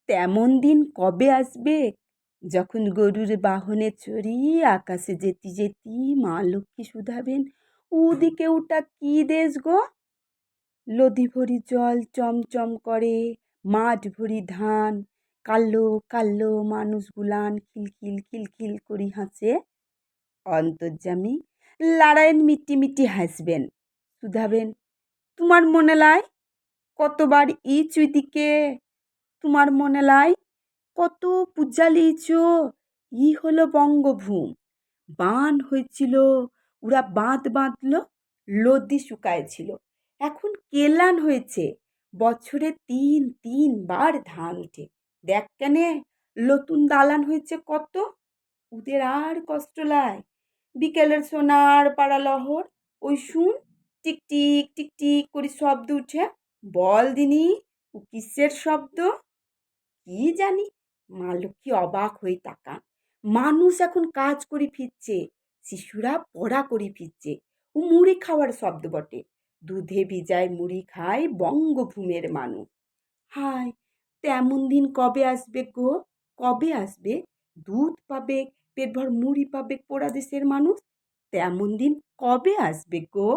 তেমন দিন কবে আসবে যখন গরুর বাহনে চড়িয়ে আকাশে যেতে যেতে মা লক্ষ্মী শুধাবেন, ওদিকে ওটা কি দেশ গো? লদি ভরি জল চমচম করে, মাঠ ভরি ধান, কালো কালো মানুষগুলান খিলখিল খিলখিল করি হাসে। অন্তর্যামী লড়াইয়ের মিটি মিটি হাসবেন, শুধাবেন, তোমার মনে লাই কতবার ই চুইদিকে? তোমার মনে লাই কত পূজা লিয়েছ? ই হলো বঙ্গভূম, বান হয়েছিল, ওরা বাঁধ বাঁধলো, লদি শুকায়ছিল, এখন কেলান হয়েছে, বছরে 3 বার ধান উঠে। দেখ কেনে নতুন দালান হয়েছে কত, ওদের আর কষ্ট লাই। বিকেলের সোনার পাড়া লহর, ওই শুন, টিকটিক টিকটিক করে শব্দ উঠে, বল দিনি ও কিসের শব্দ? কি জানি। মা লক্ষ্মী অবাক হয়ে তাকান। মানুষ এখন কাজ করে ফিরছে, শিশুরা পড়া করে ফিরছে, ও মুড়ি খাওয়ার শব্দ বটে। দুধে ভিজায় মুড়ি খায় বঙ্গভূমের মানুষ। হায়, তেমন দিন কবে আসবে গো? কবে আসবে? দুধ পাবে, পেট ভর মুড়ি পাবে পোড়া দেশের মানুষ। তেমন দিন কবে আসবে গো?